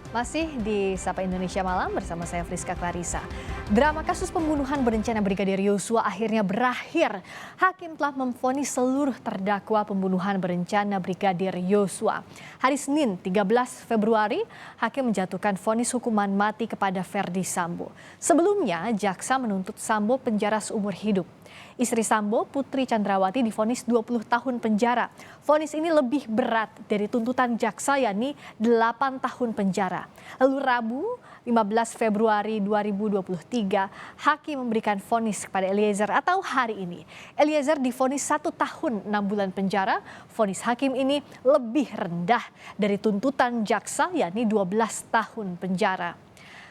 Masih di Sapa Indonesia Malam bersama saya Friska Clarissa. Drama kasus pembunuhan berencana Brigadir Yosua akhirnya berakhir. Hakim telah memvonis seluruh terdakwa pembunuhan berencana Brigadir Yosua. Hari Senin 13 Februari, Hakim menjatuhkan vonis hukuman mati kepada Ferdy Sambo. Sebelumnya, jaksa menuntut Sambo penjara seumur hidup. Istri Sambo, Putri Chandrawati, divonis 20 tahun penjara. Vonis ini lebih berat dari tuntutan jaksa, yakni 8 tahun penjara. Lalu Rabu 15 Februari 2023, Hakim memberikan vonis kepada Eliezer atau hari ini. Eliezer divonis 1 tahun 6 bulan penjara. Vonis Hakim ini lebih rendah dari tuntutan jaksa, yakni 12 tahun penjara.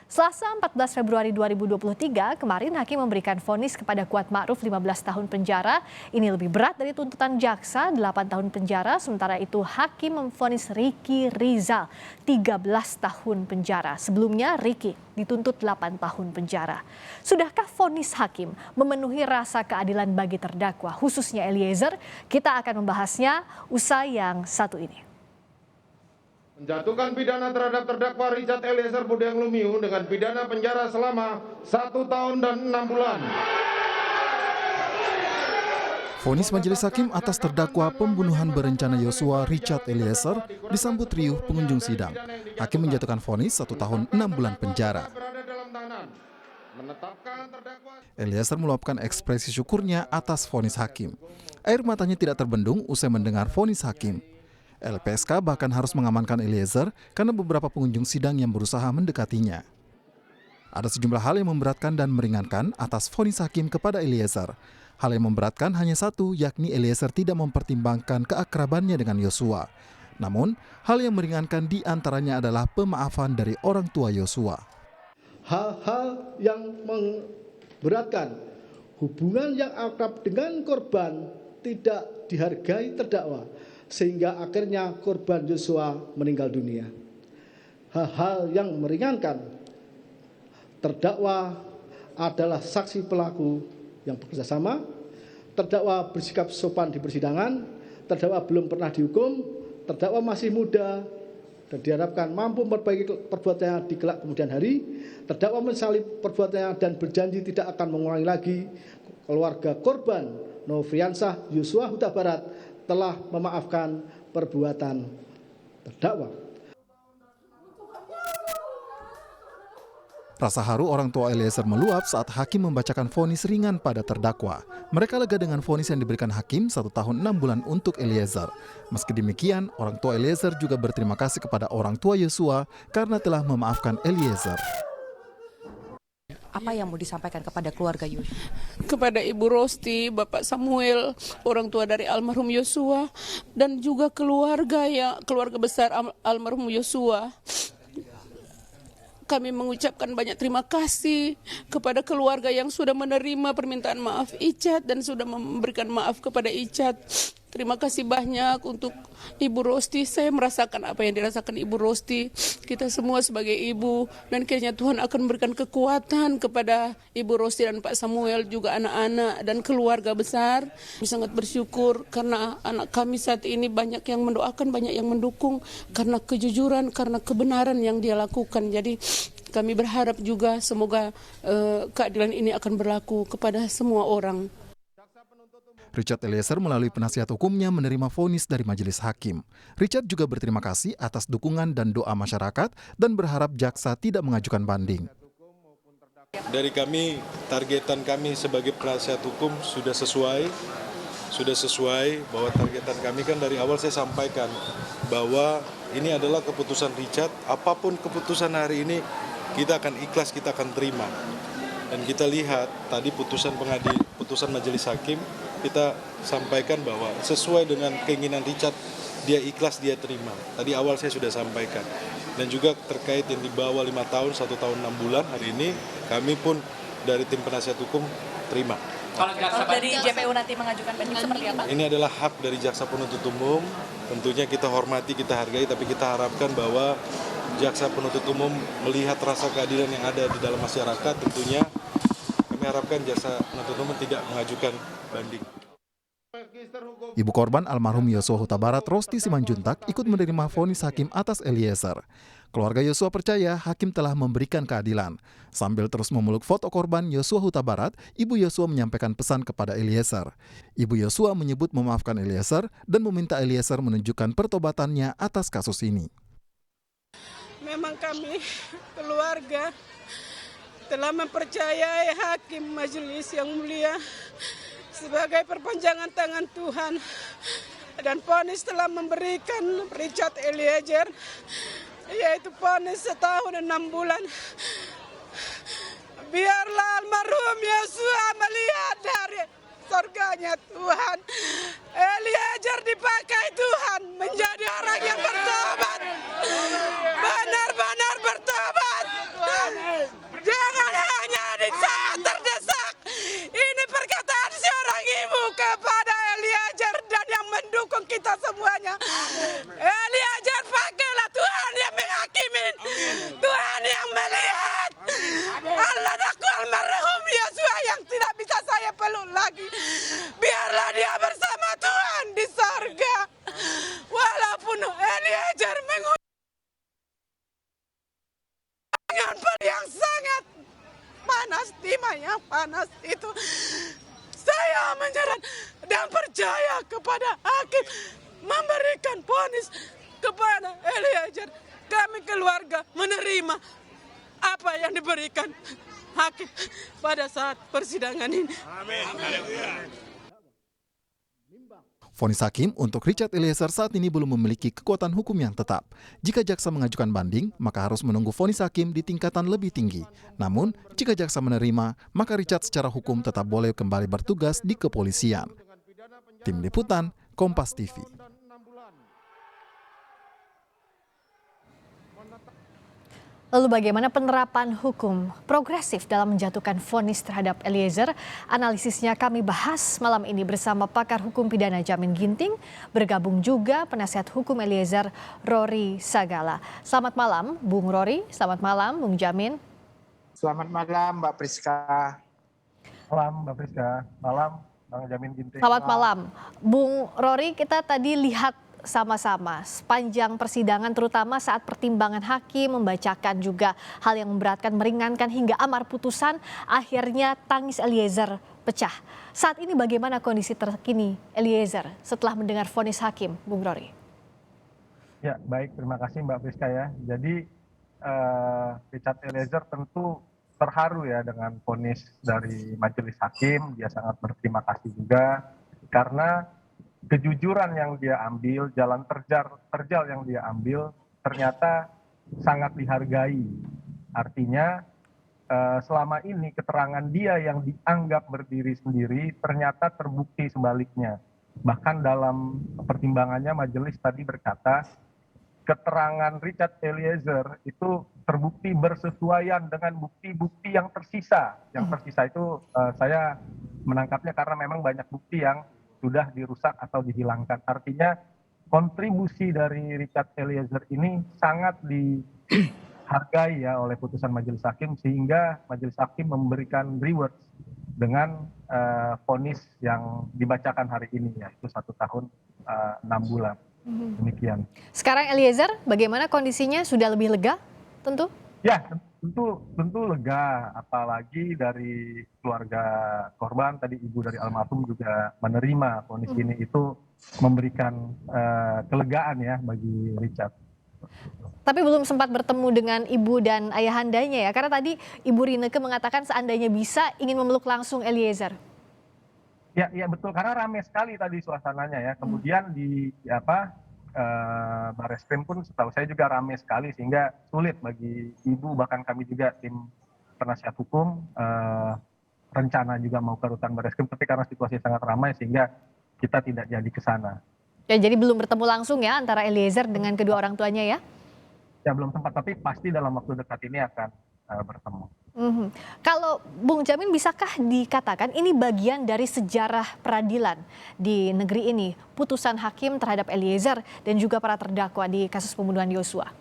Selasa 14 Februari 2023, kemarin Hakim memberikan vonis kepada Kuat Ma'ruf 15 tahun penjara. Ini lebih berat dari tuntutan jaksa 8 tahun penjara. Sementara itu Hakim memvonis Ricky Rizal 13 tahun penjara. Sebelumnya Ricky dituntut 8 tahun penjara. Sudahkah vonis Hakim memenuhi rasa keadilan bagi terdakwa, khususnya Eliezer? Kita akan membahasnya usai yang satu ini. Menjatuhkan pidana terhadap terdakwa Richard Eliezer Budiang Lumiu dengan pidana penjara selama 1 tahun dan 6 bulan. Vonis Majelis Hakim atas terdakwa pembunuhan berencana Yosua Richard Eliezer disambut riuh pengunjung sidang. Hakim menjatuhkan vonis 1 tahun 6 bulan penjara. Eliezer meluapkan ekspresi syukurnya atas vonis Hakim. Air matanya tidak terbendung usai mendengar vonis Hakim. LPSK bahkan harus mengamankan Eliezer karena beberapa pengunjung sidang yang berusaha mendekatinya. Ada sejumlah hal yang memberatkan dan meringankan atas vonis Hakim kepada Eliezer. Hal yang memberatkan hanya satu, yakni Eliezer tidak mempertimbangkan keakrabannya dengan Yosua. Namun, hal yang meringankan di antaranya adalah pemaafan dari orang tua Yosua. Hal-hal yang memberatkan, hubungan yang akrab dengan korban tidak dihargai terdakwa, sehingga akhirnya korban Yosua meninggal dunia. Hal-hal yang meringankan, terdakwa adalah saksi pelaku yang bekerja sama, terdakwa bersikap sopan di persidangan, terdakwa belum pernah dihukum, terdakwa masih muda dan diharapkan mampu memperbaiki perbuatannya di kelak kemudian hari, terdakwa menyesali perbuatannya dan berjanji tidak akan mengulangi lagi. Keluarga korban Nofriansah Yosua Huta Barat telah memaafkan perbuatan terdakwa. Rasa haru orang tua Eliezer meluap saat Hakim membacakan vonis ringan pada terdakwa. Mereka lega dengan vonis yang diberikan Hakim 1 tahun 6 bulan untuk Eliezer. Meski demikian, orang tua Eliezer juga berterima kasih kepada orang tua Yosua karena telah memaafkan Eliezer. Apa yang mau disampaikan kepada keluarga Yosua? Kepada Ibu Rosti, Bapak Samuel, orang tua dari almarhum Yosua, dan juga keluarga besar almarhum Yosua. Kami mengucapkan banyak terima kasih kepada keluarga yang sudah menerima permintaan maaf Icat dan sudah memberikan maaf kepada Icat. Terima kasih banyak untuk Ibu Rosti. Saya merasakan apa yang dirasakan Ibu Rosti. Kita semua sebagai ibu, dan kiranya Tuhan akan memberikan kekuatan kepada Ibu Rosti dan Pak Samuel, juga anak-anak dan keluarga besar. Kami sangat bersyukur karena anak kami saat ini banyak yang mendoakan, banyak yang mendukung karena kejujuran, karena kebenaran yang dia lakukan. Jadi kami berharap juga semoga keadilan ini akan berlaku kepada semua orang. Richard Eliezer melalui penasihat hukumnya menerima vonis dari Majelis Hakim. Richard juga berterima kasih atas dukungan dan doa masyarakat dan berharap jaksa tidak mengajukan banding. Dari kami, targetan kami sebagai penasihat hukum sudah sesuai bahwa targetan kami kan dari awal saya sampaikan bahwa ini adalah keputusan Richard. Apapun keputusan hari ini kita akan ikhlas, kita akan terima. Dan kita lihat tadi putusan Majelis Hakim, kita sampaikan bahwa sesuai dengan keinginan Richard, dia ikhlas, dia terima. Tadi awal saya sudah sampaikan. Dan juga terkait yang di bawah 5 tahun, 1 tahun 6 bulan, hari ini kami pun dari tim penasihat hukum terima. Kalau dari JPU nanti mengajukan banding seperti apa? Ini adalah hak dari jaksa penuntut umum, tentunya kita hormati, kita hargai, tapi kita harapkan bahwa jaksa penuntut umum melihat rasa keadilan yang ada di dalam masyarakat, tentunya kami harapkan jaksa penuntut umum tidak mengajukan banding. Ibu korban almarhum Yosua Huta Barat, Rosti Simanjuntak, ikut menerima vonis hakim atas Eliezer. Keluarga Yosua percaya hakim telah memberikan keadilan. Sambil terus memeluk foto korban Yosua Huta Barat, Ibu Yosua menyampaikan pesan kepada Eliezer. Ibu Yosua menyebut memaafkan Eliezer dan meminta Eliezer menunjukkan pertobatannya atas kasus ini. Memang kami keluarga telah mempercayai hakim majelis yang mulia sebagai perpanjangan tangan Tuhan, dan vonis telah memberikan Richard Eliezer yaitu vonis 1 tahun 6 bulan. Biarlah almarhum Yosua melihat dari surganya Tuhan. Eliezer dipakai Tuhan menjadi orang yang bertobat, benar-benar bertobat. Jangan hanya di saat terdesak. Ini perkataan seorang ibu kepada Eliezer dan yang mendukung kita semuanya. Eliezer, pakailah Tuhan yang menghakimin, Tuhan yang melihat. Allah aku almarhum Yosua yang tidak bisa saya peluk lagi. Biarlah dia bersama Tuhan di sorga. Walaupun Eliezer menggunakan yang sangat panas, timah yang panas itu, saya menyerah dan percaya kepada hakim memberikan vonis kepada Eliezer. Kami keluarga menerima apa yang diberikan hakim pada saat persidangan ini. Vonis hakim untuk Richard Eliezer saat ini belum memiliki kekuatan hukum yang tetap. Jika jaksa mengajukan banding, maka harus menunggu vonis hakim di tingkatan lebih tinggi. Namun, jika jaksa menerima, maka Richard secara hukum tetap boleh kembali bertugas di kepolisian. Tim Liputan, Kompas TV. Lalu bagaimana penerapan hukum progresif dalam menjatuhkan vonis terhadap Eliezer? Analisisnya kami bahas malam ini bersama pakar hukum pidana Jamin Ginting. Bergabung juga penasihat hukum Eliezer, Rory Sagala. Selamat malam, Bung Rory. Selamat malam, Bung Jamin. Selamat malam, Mbak Priska. Malam, Mbak Priska. Malam, Bang Jamin Ginting. Selamat malam. Bung Rory, kita tadi lihat sama-sama sepanjang persidangan, terutama saat pertimbangan hakim membacakan juga hal yang memberatkan, meringankan hingga amar putusan, akhirnya tangis Eliezer pecah. Saat ini bagaimana kondisi terkini Eliezer setelah mendengar vonis hakim, Bung Rory? Ya, baik, terima kasih Mbak Priska ya. Jadi Richard Eliezer tentu terharu ya dengan vonis dari majelis hakim. Dia sangat berterima kasih juga karena kejujuran yang dia ambil, jalan terjal yang dia ambil ternyata sangat dihargai. Artinya selama ini keterangan dia yang dianggap berdiri sendiri ternyata terbukti sebaliknya. Bahkan dalam pertimbangannya majelis tadi berkata keterangan Richard Eliezer itu terbukti bersesuaian dengan bukti-bukti yang tersisa. Yang tersisa itu saya menangkapnya karena memang banyak bukti yang sudah dirusak atau dihilangkan. Artinya kontribusi dari Richard Eliezer ini sangat dihargai ya oleh putusan majelis hakim, sehingga majelis hakim memberikan reward dengan vonis yang dibacakan hari ini, yaitu 1 tahun 6 bulan. Demikian. Sekarang Eliezer bagaimana kondisinya? Sudah lebih lega tentu? Ya, tentu lega, apalagi dari keluarga korban, tadi ibu dari almarhum juga menerima vonis ini, itu memberikan kelegaan ya bagi Richard. Tapi belum sempat bertemu dengan ibu dan ayahandanya ya, karena tadi Ibu Rinneke mengatakan seandainya bisa ingin memeluk langsung Eliezer. Ya betul, karena ramai sekali tadi suasananya ya. Kemudian di Barreskrim pun setahu saya juga ramai sekali, sehingga sulit bagi ibu, bahkan kami juga tim penasihat hukum rencana juga mau ke rutan Barreskrim, tapi karena situasi sangat ramai sehingga kita tidak jadi ke sana. Ya, jadi belum bertemu langsung ya antara Eliezer dengan kedua orang tuanya ya? Ya belum sempat, tapi pasti dalam waktu dekat ini akan bertemu. Kalau Bung Jamin, bisakah dikatakan ini bagian dari sejarah peradilan di negeri ini, putusan hakim terhadap Eliezer dan juga para terdakwa di kasus pembunuhan Yosua?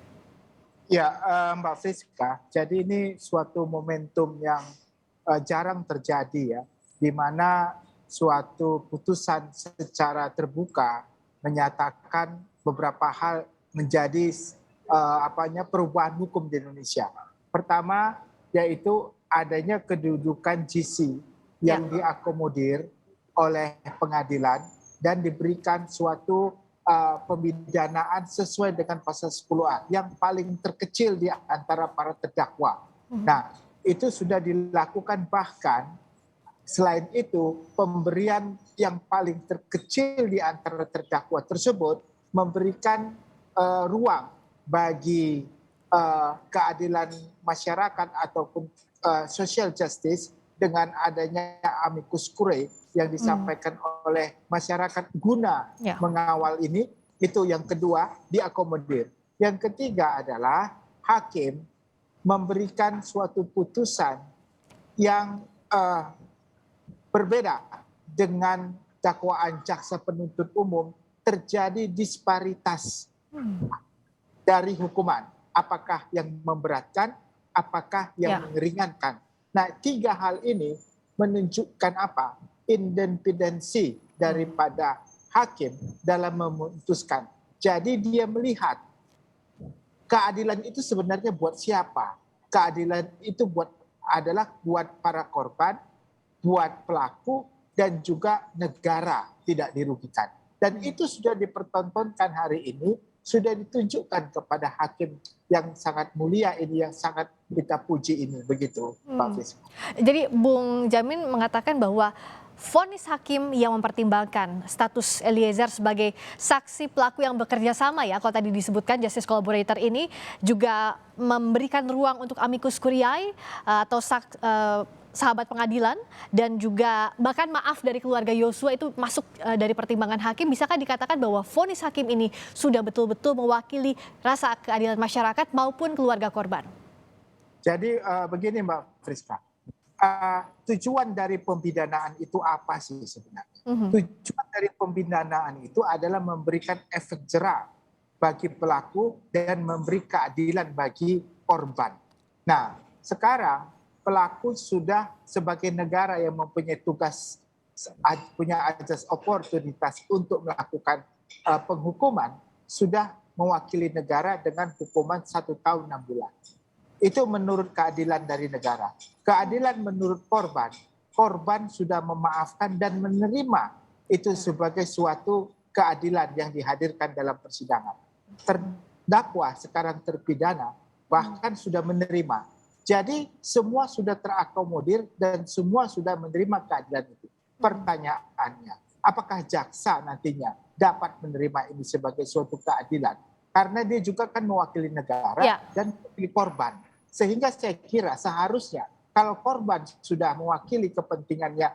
Ya, Mbak Friska, jadi ini suatu momentum yang jarang terjadi ya, di mana suatu putusan secara terbuka menyatakan beberapa hal menjadi perubahan hukum di Indonesia. Pertama, yaitu adanya kedudukan GC yang diakomodir oleh pengadilan dan diberikan suatu pemidanaan sesuai dengan pasal 10A yang paling terkecil di antara para terdakwa. Nah, itu sudah dilakukan, bahkan selain itu pemberian yang paling terkecil di antara terdakwa tersebut memberikan ruang bagi keadilan masyarakat ataupun social justice dengan adanya amicus curiae yang disampaikan oleh masyarakat guna mengawal ini. Itu yang kedua, diakomodir. Yang ketiga adalah hakim memberikan suatu putusan yang berbeda dengan dakwaan jaksa penuntut umum. Terjadi disparitas dari hukuman, apakah yang memberatkan, apakah yang meringankan. Nah, tiga hal ini menunjukkan apa? Independensi daripada hakim dalam memutuskan. Jadi dia melihat keadilan itu sebenarnya buat siapa? Keadilan itu adalah buat para korban, buat pelaku, dan juga negara tidak dirugikan. Dan itu sudah dipertontonkan hari ini, sudah ditunjukkan kepada hakim yang sangat mulia ini, yang sangat kita puji ini, begitu Pak Fis. Jadi Bung Jamin mengatakan bahwa vonis hakim yang mempertimbangkan status Eliezer sebagai saksi pelaku yang bekerja sama, ya, kalau tadi disebutkan justice collaborator ini juga memberikan ruang untuk amicus curiae atau sahabat pengadilan, dan juga bahkan maaf dari keluarga Yosua itu masuk dari pertimbangan hakim. Bisakah dikatakan bahwa vonis hakim ini sudah betul-betul mewakili rasa keadilan masyarakat maupun keluarga korban? Jadi begini Mbak Friska, tujuan dari pembidanaan itu apa sih sebenarnya? Tujuan dari pembidanaan itu adalah memberikan efek jera bagi pelaku dan memberi keadilan bagi korban. Nah, sekarang pelaku sudah sebagai negara yang mempunyai tugas, punya asas oportunitas untuk melakukan penghukuman, sudah mewakili negara dengan hukuman 1 tahun 6 bulan. Itu menurut keadilan dari negara. Keadilan menurut korban, korban sudah memaafkan dan menerima itu sebagai suatu keadilan yang dihadirkan dalam persidangan. Terdakwa sekarang terpidana bahkan sudah menerima. Jadi semua sudah terakomodir dan semua sudah menerima keadilan itu. Pertanyaannya, apakah jaksa nantinya dapat menerima ini sebagai suatu keadilan? Karena dia juga kan mewakili negara dan mewakili korban. Sehingga saya kira seharusnya kalau korban sudah mewakili kepentingannya,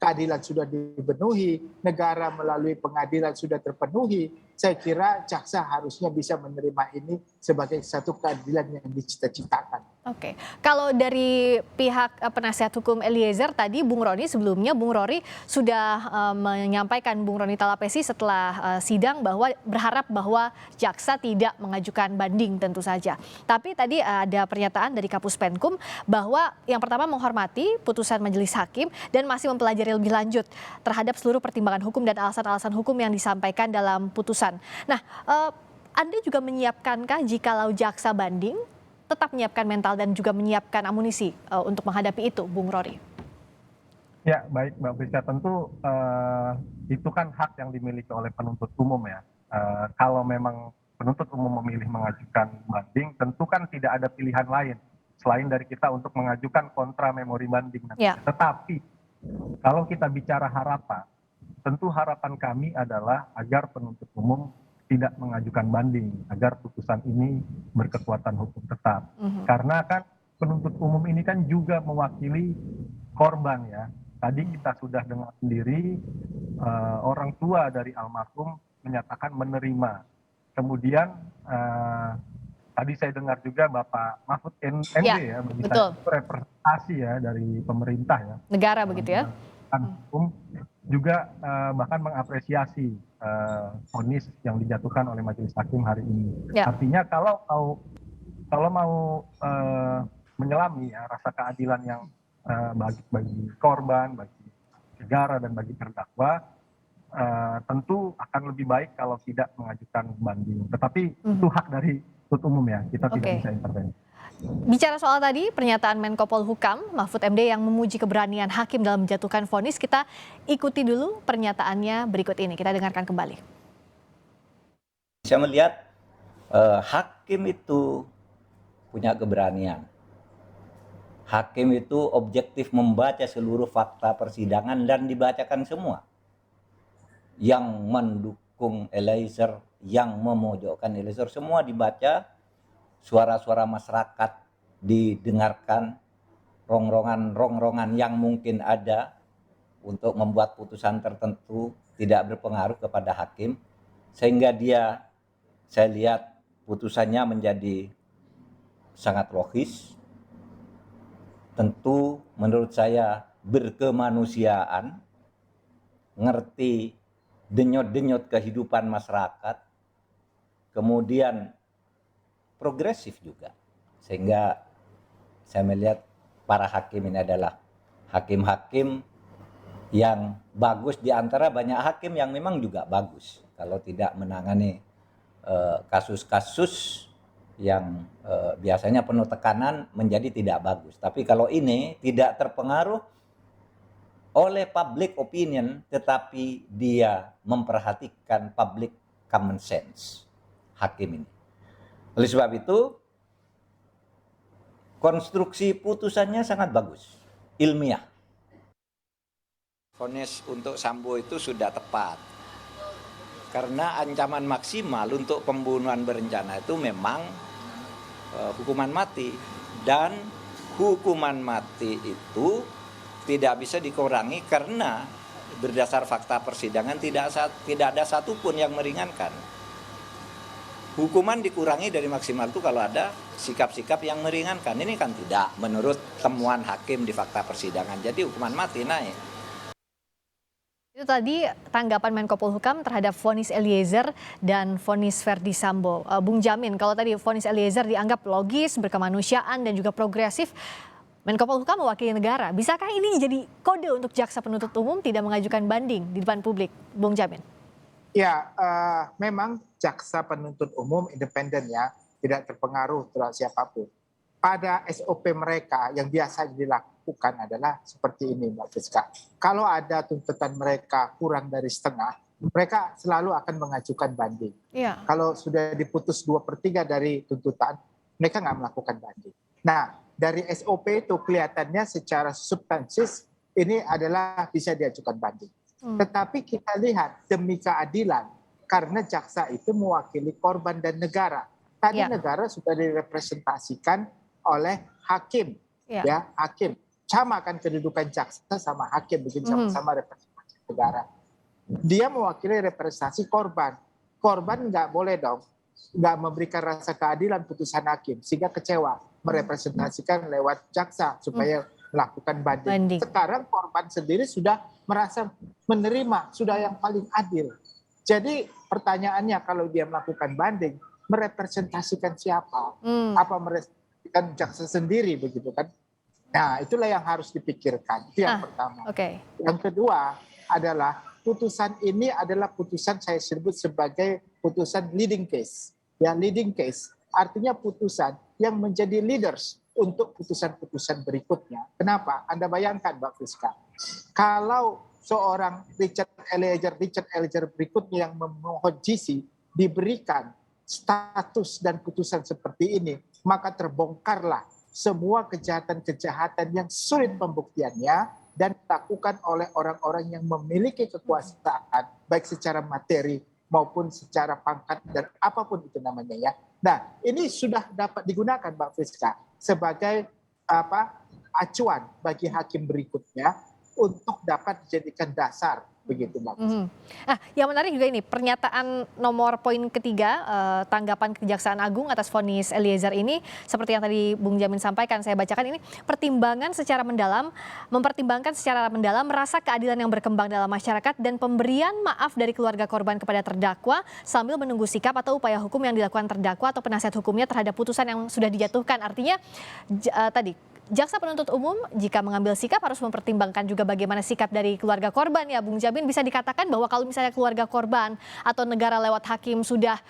keadilan sudah dipenuhi, negara melalui pengadilan sudah terpenuhi, saya kira jaksa harusnya bisa menerima ini sebagai satu keadilan yang dicita-citakan. Oke, kalau dari pihak penasihat hukum Eliezer tadi, Bung Roni sebelumnya, Bung Rory sudah menyampaikan, Bung Roni Talapesi setelah sidang bahwa berharap bahwa jaksa tidak mengajukan banding tentu saja. Tapi tadi ada pernyataan dari Kapus Penkum bahwa yang pertama menghormati putusan majelis hakim dan masih mempelajari lebih lanjut terhadap seluruh pertimbangan hukum dan alasan-alasan hukum yang disampaikan dalam putusan. Nah, Anda juga menyiapkankah jikalau jaksa banding, tetap menyiapkan mental dan juga menyiapkan amunisi untuk menghadapi itu, Bung Rory? Ya, baik Mbak Friska, tentu itu kan hak yang dimiliki oleh penuntut umum ya. Kalau memang penuntut umum memilih mengajukan banding, tentu kan tidak ada pilihan lain selain dari kita untuk mengajukan kontra memori banding. Tetapi kalau kita bicara harapan, tentu harapan kami adalah agar penuntut umum tidak mengajukan banding, agar putusan ini berkekuatan hukum tetap. Karena kan penuntut umum ini kan juga mewakili korban ya. Tadi kita sudah dengar sendiri orang tua dari almarhum menyatakan menerima. Kemudian tadi saya dengar juga Bapak Mahfud MD ya, bagi saya itu representasi ya dari pemerintah ya. Negara begitu ya. Hukum juga bahkan mengapresiasi vonis yang dijatuhkan oleh majelis hakim hari ini. Artinya kalau mau menyelami ya, rasa keadilan yang bagi korban, bagi negara dan bagi terdakwa, tentu akan lebih baik kalau tidak mengajukan banding. Tetapi itu hak dari penuntut umum ya, kita tidak bisa intervensi. Bicara soal tadi pernyataan Menko Polhukam Mahfud MD yang memuji keberanian hakim dalam menjatuhkan vonis, kita ikuti dulu pernyataannya berikut ini. Kita dengarkan kembali. Saya melihat hakim itu punya keberanian. Hakim itu objektif membaca seluruh fakta persidangan dan dibacakan semua. Yang mendukung Eliezer, yang memojokkan Eliezer, semua dibaca. Suara-suara masyarakat didengarkan, rongrongan yang mungkin ada untuk membuat putusan tertentu tidak berpengaruh kepada hakim, sehingga saya lihat putusannya menjadi sangat logis, tentu menurut saya berkemanusiaan, ngerti denyut-denyut kehidupan masyarakat, kemudian progresif juga, sehingga saya melihat para hakim ini adalah hakim-hakim yang bagus, di antara banyak hakim yang memang juga bagus kalau tidak menangani kasus-kasus yang biasanya penuh tekanan menjadi tidak bagus. Tapi kalau ini tidak terpengaruh oleh public opinion, tetapi dia memperhatikan public common sense, hakim ini. Oleh sebab itu, konstruksi putusannya sangat bagus, ilmiah. Vonis untuk Sambo itu sudah tepat. Karena ancaman maksimal untuk pembunuhan berencana itu memang hukuman mati. Dan hukuman mati itu tidak bisa dikurangi karena berdasar fakta persidangan tidak ada satupun yang meringankan. Hukuman dikurangi dari maksimal itu kalau ada sikap-sikap yang meringankan. Ini kan tidak menurut temuan hakim di fakta persidangan. Jadi hukuman mati naik. Itu tadi tanggapan Menko Polhukam terhadap vonis Eliezer dan vonis Verdi Sambo. Bung Jamin, kalau tadi vonis Eliezer dianggap logis, berkemanusiaan dan juga progresif, Menko Polhukam mewakili negara. Bisakah ini jadi kode untuk jaksa penuntut umum tidak mengajukan banding di depan publik, Bung Jamin? Ya, memang jaksa penuntut umum independen ya, tidak terpengaruh terhadap siapapun. Pada SOP mereka yang biasa dilakukan adalah seperti ini, Mbak Friska. Kalau ada tuntutan mereka kurang dari setengah, mereka selalu akan mengajukan banding. Ya. Kalau sudah diputus 2/3 dari tuntutan, mereka nggak melakukan banding. Nah, dari SOP itu kelihatannya secara substansis ini adalah bisa diajukan banding. Tetapi kita lihat demi keadilan, karena jaksa itu mewakili korban dan negara. Tadi negara sudah direpresentasikan oleh hakim, ya hakim. Sama kan kedudukan jaksa sama hakim, bikin sama-sama representasi negara. Dia mewakili representasi korban. Korban nggak boleh dong, nggak memberikan rasa keadilan putusan hakim, sehingga kecewa, merepresentasikan lewat jaksa supaya melakukan banding. Sekarang korban sendiri sudah merasa menerima, sudah yang paling adil. Jadi pertanyaannya kalau dia melakukan banding, merepresentasikan siapa? Apa merepresentasikan jaksa sendiri begitu kan? Nah, itulah yang harus dipikirkan. Itu yang pertama. Yang kedua adalah putusan ini adalah putusan saya sebut sebagai putusan leading case. Ya, leading case artinya putusan yang menjadi leaders untuk putusan-putusan berikutnya. Kenapa? Anda bayangkan, Mbak Friska, kalau seorang Richard Eliezer berikutnya yang memohon GC diberikan status dan putusan seperti ini, maka terbongkarlah semua kejahatan-kejahatan yang sulit pembuktiannya dan dilakukan oleh orang-orang yang memiliki kekuasaan, baik secara materi maupun secara pangkat dan apapun itu namanya ya. Nah, ini sudah dapat digunakan, Mbak Friska, sebagai acuan bagi hakim berikutnya untuk dapat dijadikan dasar begitu, Mbak. Nah, yang menarik juga ini pernyataan nomor poin ketiga, tanggapan Kejaksaan Agung atas vonis Eliezer ini, seperti yang tadi Bung Jamin sampaikan, saya bacakan ini, mempertimbangkan secara mendalam rasa keadilan yang berkembang dalam masyarakat dan pemberian maaf dari keluarga korban kepada terdakwa sambil menunggu sikap atau upaya hukum yang dilakukan terdakwa atau penasihat hukumnya terhadap putusan yang sudah dijatuhkan. Artinya tadi jaksa penuntut umum jika mengambil sikap harus mempertimbangkan juga bagaimana sikap dari keluarga korban ya Bung Jamin. Bisa dikatakan bahwa kalau misalnya keluarga korban atau negara lewat hakim sudah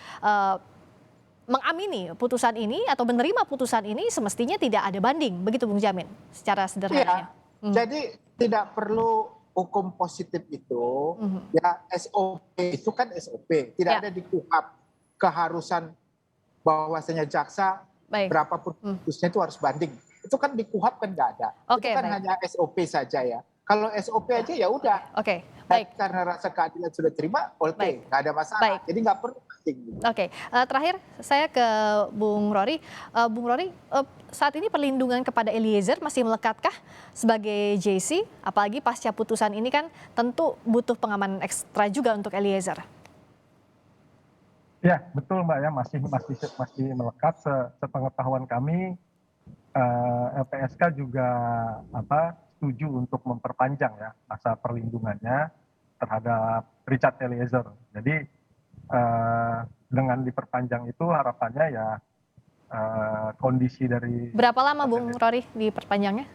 mengamini putusan ini atau menerima putusan ini, semestinya tidak ada banding, begitu Bung Jamin secara sederhananya. Jadi tidak perlu hukum positif itu, ya SOP itu kan SOP, tidak ada di KUHAP keharusan bahwasanya jaksa berapapun putusnya itu harus banding. Itu kan di KUHAP kan nggak ada. Itu kan hanya SOP saja ya. Kalau SOP aja ya udah. Baik. Karena rasa keadilan sudah terima, nggak ada masalah. Jadi nggak perlu banding. Terakhir saya ke Bung Rory. Bung Rory, saat ini perlindungan kepada Eliezer masih melekatkah sebagai JC? Apalagi pasca putusan ini kan tentu butuh pengamanan ekstra juga untuk Eliezer. Ya betul Mbak ya, masih melekat. Sepengetahuan kami, LPSK juga setuju untuk memperpanjang ya masa perlindungannya terhadap Richard Eliezer. Jadi dengan diperpanjang itu harapannya ya kondisi dari. Berapa lama Bung Rory diperpanjangnya?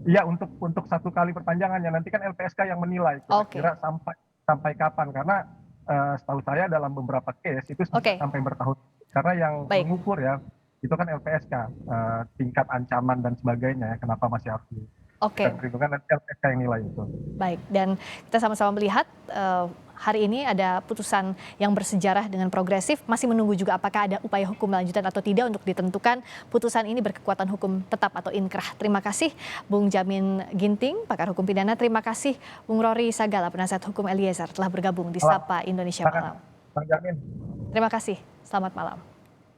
Iya, untuk 1 kali perpanjangannya, nanti kan LPSK yang menilai kira-kira sampai kapan, karena setahu saya dalam beberapa case itu sampai bertahun, karena yang mengukur ya itu kan LPSK, tingkat ancaman dan sebagainya, kenapa masih harus perlindungan, nanti LPSK yang nilai itu. Baik, dan kita sama-sama melihat hari ini ada putusan yang bersejarah dengan progresif, masih menunggu juga apakah ada upaya hukum lanjutan atau tidak untuk ditentukan putusan ini berkekuatan hukum tetap atau inkrah. Terima kasih Bung Jamin Ginting, pakar hukum pidana. Terima kasih Bung Rory Sagala, penasihat hukum Eliezer telah bergabung di Sapa Indonesia Malam. Bang Jamin. Terima kasih, selamat malam.